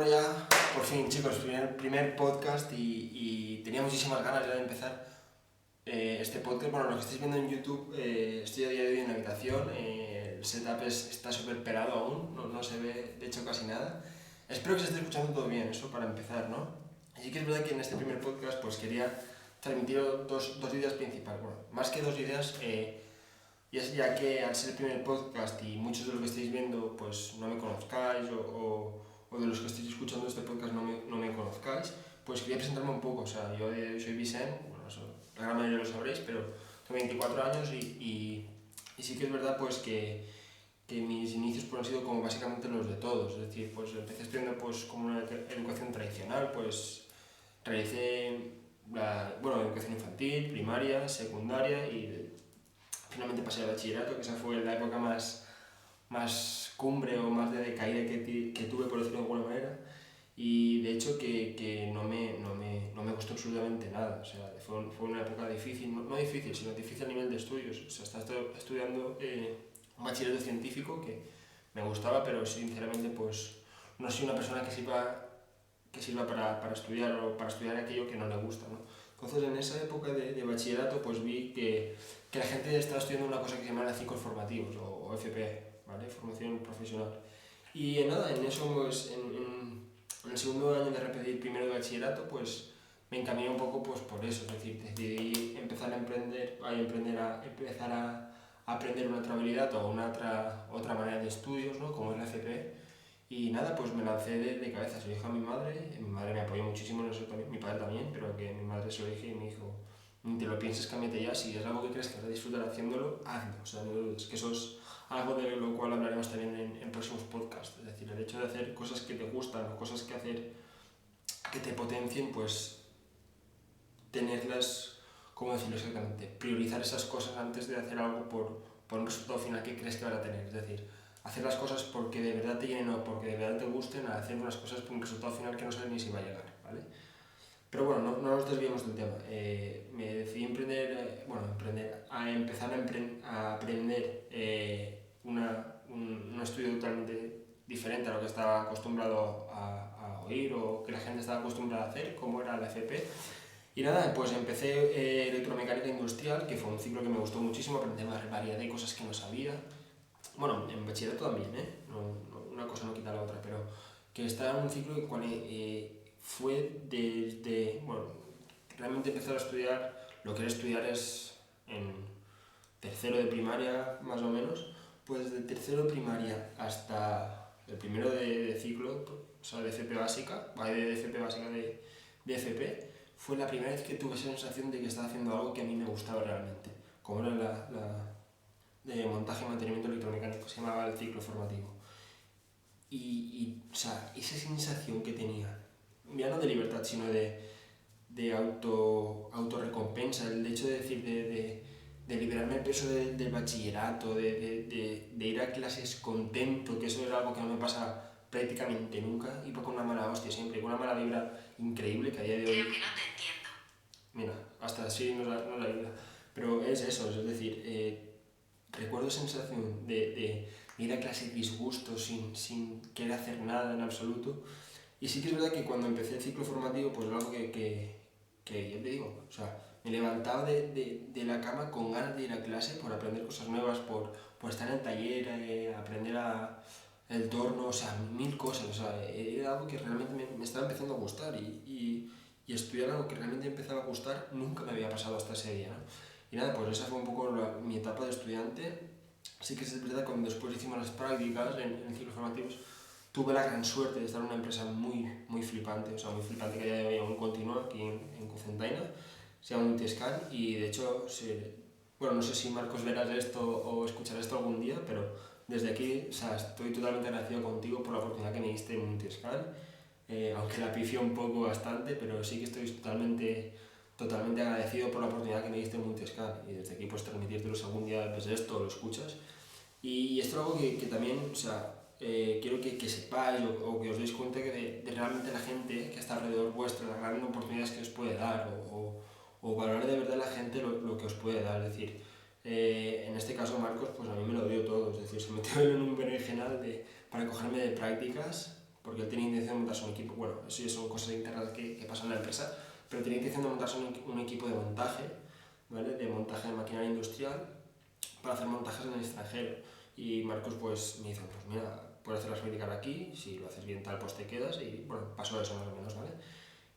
Bueno, ya por fin, chicos, primer podcast y tenía muchísimas ganas ya de empezar este podcast. Bueno, lo que estáis viendo en YouTube, estoy a día de hoy en la habitación, el setup está súper pelado aún, no se ve de hecho casi nada. Espero que se esté escuchando todo bien, eso para empezar, ¿no? Y sí que es verdad que en este primer podcast pues quería transmitir dos ideas principales. Bueno, más que dos ideas, ya que al ser el primer podcast y muchos de los que estáis viendo pues no me conozcáis o de los que estáis escuchando este podcast no me conozcáis, pues quería presentarme un poco. O sea, yo soy Vicent, bueno, la gran mayoría lo sabréis, pero tengo 24 años y sí que es verdad pues que mis inicios pues, han sido como básicamente los de todos. Es decir, pues empecé estudiando pues como una educación tradicional, pues realicé educación infantil, primaria, secundaria y finalmente pasé al bachillerato, que esa fue la época más cumbre o más de decaída que tuve, por decirlo de alguna manera. Y de hecho que no me gustó absolutamente nada. O sea, fue una época difícil, no difícil, sino difícil a nivel de estudios. O sea, estaba estudiando un bachillerato científico que me gustaba, pero sinceramente pues no soy una persona que sirva para estudiar o para estudiar aquello que no le gusta, ¿no? Entonces en esa época de bachillerato pues vi que la gente estaba estudiando una cosa que se llama ciclos formativos o FP, ¿vale? Formación profesional. Y nada, en eso pues en el segundo año de repetir primero de bachillerato pues me encaminé un poco pues por eso, es decir, decidí empezar a empezar a aprender una otra habilidad o otra manera de estudios, ¿no? Como es la FP. Y nada, pues me lancé de cabeza, se lo dije a mi madre me apoyó muchísimo en eso también, mi padre también, pero que mi madre se lo dije y me dijo, ni te lo pienses, cámbiate ya, si es algo que crees que vas a disfrutar haciéndolo, hazlo, o sea, no lo dudes, que eso es algo de lo cual hablaremos también en próximos podcasts, es decir, el hecho de hacer cosas que te gustan o cosas que te potencien, pues tenerlas, ¿cómo decirlo exactamente? Priorizar esas cosas antes de hacer algo por un resultado final que crees que van a tener, es decir, hacer las cosas porque de verdad te llenen o porque de verdad te gusten, a hacer unas cosas por un resultado final que no sabes ni si va a llegar, ¿vale? Pero bueno, no nos desviemos del tema. Me decidí empezar a aprender un estudio totalmente diferente a lo que estaba acostumbrado a oír o que la gente estaba acostumbrada a hacer, como era la FP. Y nada, pues empecé electromecánica industrial, que fue un ciclo que me gustó muchísimo, aprendí una variedad de cosas que no sabía. Bueno, en bachillerato también, una cosa no quita la otra, pero que está en un ciclo que fue bueno, realmente empezar a estudiar, lo que era estudiar es en tercero de primaria, más o menos, pues de tercero de primaria hasta el primero de ciclo, o sea, de FP básica, de FP, fue la primera vez que tuve esa sensación de que estaba haciendo algo que a mí me gustaba realmente, como era de montaje y mantenimiento electromecánico, se llamaba el ciclo formativo. O sea, esa sensación que tenía, ya no de libertad, sino de autorrecompensa, el hecho de decir, de liberarme el peso del bachillerato, de ir a clases contento, que eso es algo que no me pasa prácticamente nunca, iba con una mala hostia siempre, con una mala vibra increíble que a día de hoy... Creo que no te entiendo. Mira, hasta así no la ayuda. Pero es eso, es decir, recuerdo esa sensación de ir a clase disgusto, sin querer hacer nada en absoluto. Y sí que es verdad que cuando empecé el ciclo formativo, pues algo que yo te digo, o sea, me levantaba de la cama con ganas de ir a clase por aprender cosas nuevas, por estar en el taller, aprender el torno, o sea, mil cosas. O sea, era algo que realmente me estaba empezando a gustar y estudiar algo que realmente me empezaba a gustar nunca me había pasado hasta ese día, ¿no? Y nada, pues esa fue un poco mi etapa de estudiante. Sí que es verdad que cuando después hicimos las prácticas en ciclos formativos, tuve la gran suerte de estar en una empresa muy flipante, o sea, muy flipante que ya aún continúa aquí en Cocentaina, se llama Multiescan y de hecho, bueno, no sé si Marcos verás esto o escucharás esto algún día, pero desde aquí, o sea, estoy totalmente agradecido contigo por la oportunidad que me diste en Multiescan, aunque la pifié un poco bastante, pero sí que estoy totalmente agradecido por la oportunidad que me diste en Multiescan y desde aquí pues transmitírtelo si algún día ves esto o lo escuchas. Y esto es algo que también, o sea, quiero que sepáis o que os deis cuenta que de realmente la gente que está alrededor vuestra, las grandes oportunidades que os puede dar o valorar de verdad la gente lo que os puede dar. Es decir, en este caso Marcos, pues a mí me lo dio todo, es decir, se metió en un berenjenal para cogerme de prácticas porque él tenía intención de montarse un equipo, bueno, eso ya son cosas internas que pasan en la empresa, pero tenía intención de montarse un equipo de montaje, ¿vale? De montaje de maquinaria industrial para hacer montajes en el extranjero. Y Marcos pues me dice, pues mira, puedes hacer las prácticas aquí, si lo haces bien tal pues te quedas, y bueno, pasó eso más o menos, ¿vale?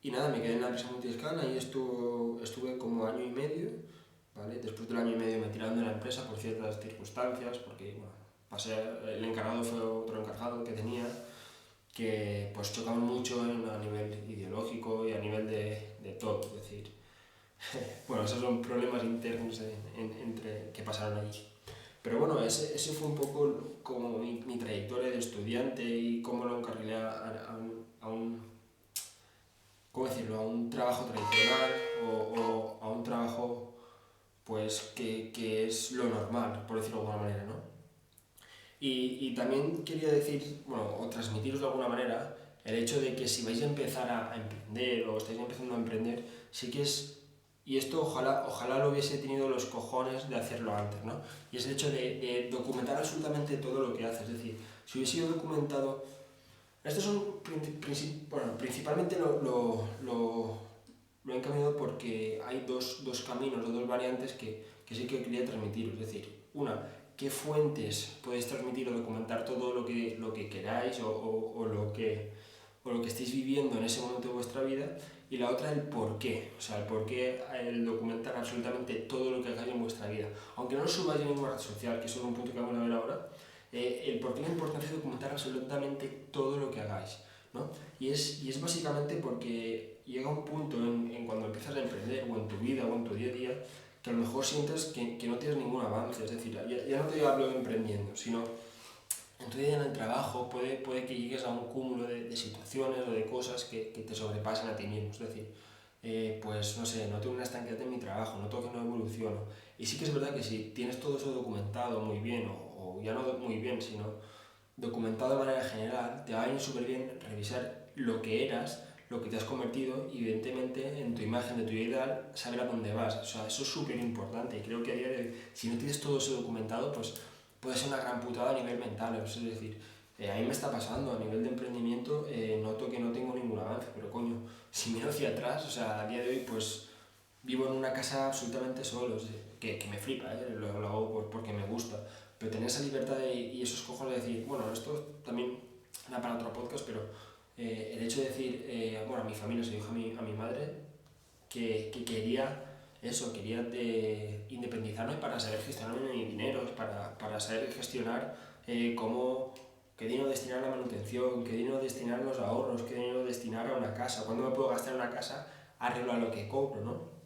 Y nada, me quedé en la empresa Multiscan, ahí estuve como año y medio, ¿vale? Después del año y medio me tiraron de la empresa por ciertas circunstancias, porque bueno, el encargado fue otro encargado que tenía, que pues chocaban mucho a nivel ideológico y a nivel de todo, es decir, bueno, esos son problemas internos entre que pasaron allí. Pero bueno, ese fue un poco como mi trayectoria de estudiante y cómo lo encarrilé ¿cómo decirlo? A un trabajo tradicional o a un trabajo pues que es lo normal, por decirlo de alguna manera, ¿no? Y también quería decir, bueno, o transmitiros de alguna manera el hecho de que si vais a empezar a emprender o estáis empezando a emprender, sí que es, y esto ojalá lo hubiese tenido los cojones de hacerlo antes, ¿no? Y es el hecho de documentar absolutamente todo lo que haces, es decir, si hubiese sido documentado, estos son, bueno, principalmente lo he encaminado porque hay dos caminos o dos variantes que sí que quería transmitiros, es decir, una, qué fuentes podéis transmitir o documentar todo lo que queráis o lo que estéis viviendo en ese momento de vuestra vida, y la otra el por qué, o sea, el por qué el documentar absolutamente todo lo que hagáis en vuestra vida, aunque no lo subáis en ninguna red social, que eso es un punto que vamos a ver ahora, el por qué la importancia de documentar absolutamente todo lo que hagáis, ¿no? Y es básicamente porque llega un punto en cuando empiezas a emprender o en tu vida o en tu día a día que a lo mejor sientes que no tienes ningún avance, es decir, ya no te hablo de emprendiendo, sino en tu día en el trabajo puede que llegues a un cúmulo de situaciones o de cosas que te sobrepasan a ti mismo, es decir, pues no sé, noto una estanqueidad en mi trabajo, noto que no evoluciono. Y sí que es verdad que si tienes todo eso documentado muy bien, o ya no muy bien, sino documentado de manera general, te va a ir súper bien revisar lo que eras, lo que te has convertido y evidentemente en tu imagen de tu ideal saber a dónde vas. O sea, eso es súper importante y creo que a día de hoy, si no tienes todo eso documentado, pues puede ser una gran putada a nivel mental. Es decir, a mí me está pasando a nivel de emprendimiento, noto que no tengo ningún avance, pero coño, si miro hacia atrás, o sea, a día de hoy pues vivo en una casa absolutamente solo, que me flipa, lo hago porque me gusta, pero tener esa libertad y esos cojones de decir, bueno, esto también da para otro podcast, pero el hecho de decir, bueno, a mi familia se dijo a mi madre que quería eso, quería independizarme para saber gestionar mi dinero, para saber gestionar qué dinero destinar a la manutención, qué dinero destinar a los ahorros, qué dinero destinar a una casa, cuándo me puedo gastar en una casa arreglo a lo que cobro, ¿no?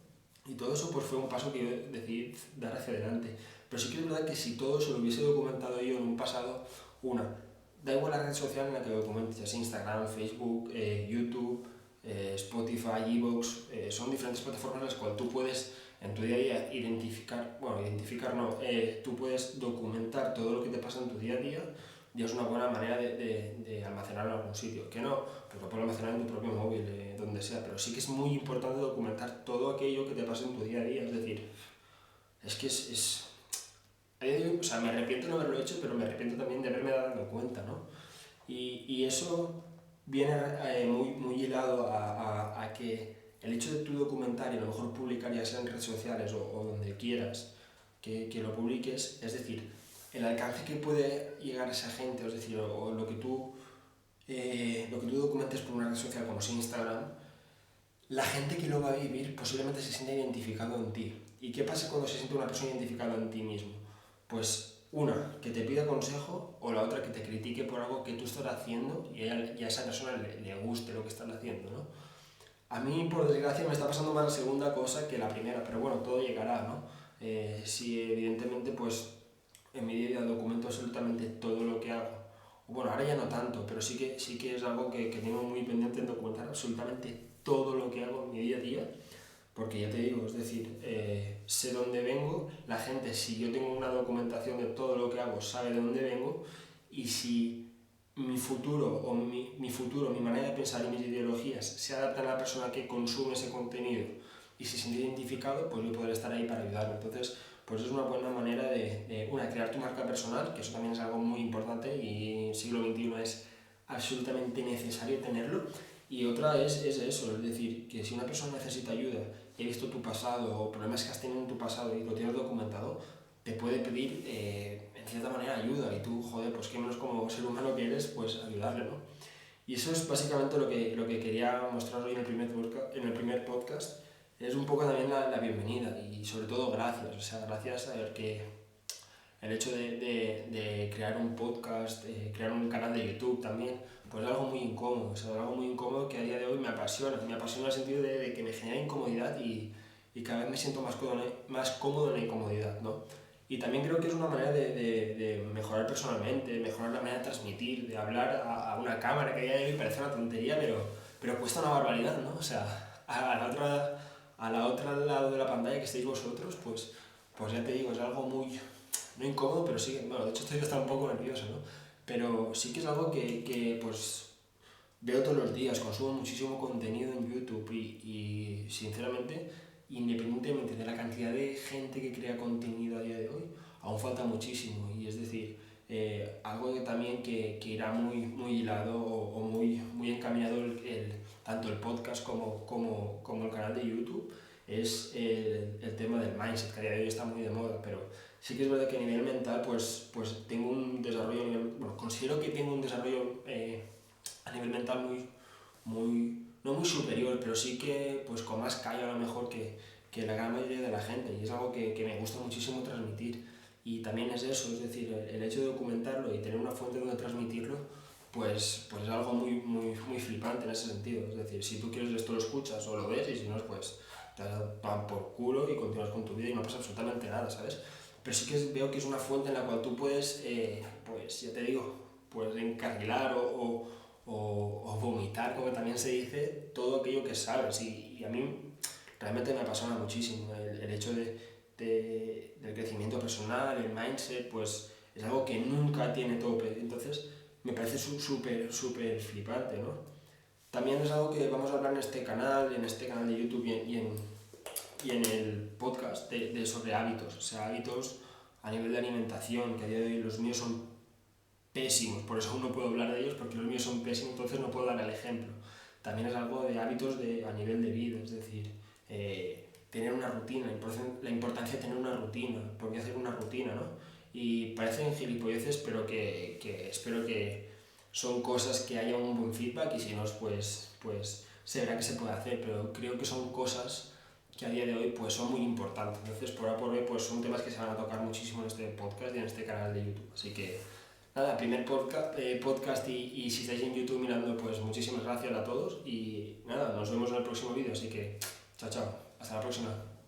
Y todo eso pues fue un paso que yo decidí dar hacia adelante. Pero sí que es verdad que si todo eso lo hubiese documentado yo en un pasado, da igual la red social en la que lo documentes, ya sea Instagram, Facebook, YouTube, Spotify, Evox, son diferentes plataformas en las cuales tú puedes en tu día a día identificar no, tú puedes documentar todo lo que te pasa en tu día a día, y es una buena manera de almacenarlo en algún sitio. Que no, pues lo puedes almacenar en tu propio móvil, donde sea, pero sí que es muy importante documentar todo aquello que te pasa en tu día a día, es decir, es que o sea, me arrepiento de no haberlo hecho, pero me arrepiento también de haberme dado cuenta, ¿no? Y eso viene muy hilado a que el hecho de tu documentar y a lo mejor publicar ya sea en redes sociales o donde quieras que lo publiques, es decir, el alcance que puede llegar a esa gente, es decir, o lo que tú documentes por una red social como es Instagram, la gente que lo va a vivir posiblemente se sienta identificado en ti. ¿Y qué pasa cuando se siente una persona identificada en ti mismo? Pues una, que te pida consejo, o la otra, que te critique por algo que tú estás haciendo y a esa persona le guste lo que estás haciendo, ¿no? A mí, por desgracia, me está pasando más la segunda cosa que la primera, pero bueno, todo llegará, ¿no? Si evidentemente, pues, en mi día a día documento absolutamente todo lo que hago. Bueno, ahora ya no tanto, pero sí que es algo que tengo muy pendiente en documentar absolutamente todo lo que hago en mi día a día, porque ya te digo, es decir, sé dónde vengo, la gente, si yo tengo una documentación de todo lo que hago, sabe de dónde vengo, y si mi futuro mi manera de pensar y mis ideologías se adaptan a la persona que consume ese contenido y se siente identificado, pues yo podré estar ahí para ayudarlo. Entonces, pues es una buena manera de crear tu marca personal, que eso también es algo muy importante y en siglo XXI es absolutamente necesario tenerlo. Y otra es eso, es decir, que si una persona necesita ayuda, he visto tu pasado o problemas que has tenido en tu pasado y lo tienes documentado, te puede pedir en cierta manera ayuda y tú, joder, pues qué menos como ser humano que eres, pues ayudarle, ¿no? Y eso es básicamente lo que quería mostrar hoy en el primer podcast. Es un poco también la bienvenida y sobre todo gracias, o sea, gracias a ver que el hecho de crear un podcast, crear un canal de YouTube también, pues es algo muy incómodo, o sea, algo muy incómodo que a día de hoy me apasiona en el sentido de que me genera incomodidad y cada vez me siento más cómodo en la incomodidad, ¿no? Y también creo que es una manera de mejorar personalmente, mejorar la manera de transmitir, de hablar a una cámara que a día de hoy parece una tontería, pero cuesta una barbaridad, ¿no? O sea, a la otra lado de la pantalla que estéis vosotros, pues ya te digo, es algo muy, no incómodo, pero sí, bueno, de hecho estoy hasta un poco nervioso, ¿no? Pero sí que es algo que pues veo todos los días, consumo muchísimo contenido en YouTube y sinceramente, independientemente de la cantidad de gente que crea contenido a día de hoy, aún falta muchísimo. Y es decir, algo que también que irá muy hilado o muy encaminado tanto el podcast como el canal de YouTube es el tema del mindset, que a día de hoy está muy de moda, pero sí que es verdad que a nivel mental pues tengo un desarrollo, bueno, considero que tengo un desarrollo a nivel mental no muy superior, pero sí que pues con más callo a lo mejor que la gran mayoría de la gente, y es algo que me gusta muchísimo transmitir. Y también es eso, es decir, el hecho de documentarlo y tener una fuente donde transmitirlo, pues es algo muy flipante en ese sentido. Es decir, si tú quieres esto lo escuchas o lo ves, y si no, pues te dan por culo y continúas con tu vida y no pasa absolutamente nada, ¿sabes? Pero sí que veo que es una fuente en la cual tú puedes, pues ya te digo, pues encarrilar o vomitar, como también se dice, todo aquello que sabes. Y a mí realmente me apasiona muchísimo el hecho del crecimiento personal, el mindset, pues es algo que nunca tiene tope. Entonces me parece súper flipante, ¿no? También es algo que vamos a hablar en este canal de YouTube y en el podcast sobre hábitos, o sea, hábitos a nivel de alimentación, que a día de hoy los míos son pésimos, por eso aún no puedo hablar de ellos, porque los míos son pésimos, entonces no puedo dar el ejemplo. También es algo de hábitos a nivel de vida, es decir, tener una rutina, la importancia de tener una rutina, por qué hacer una rutina, ¿no? Y parecen gilipolleces, pero que espero que son cosas que haya un buen feedback y si no, pues se verá que se puede hacer, pero creo que son cosas que a día de hoy pues son muy importantes. Entonces, por A por B, pues son temas que se van a tocar muchísimo en este podcast y en este canal de YouTube. Así que, nada, primer podcast y si estáis en YouTube mirando, pues muchísimas gracias a todos y nada, nos vemos en el próximo vídeo. Así que, chao, chao. Hasta la próxima.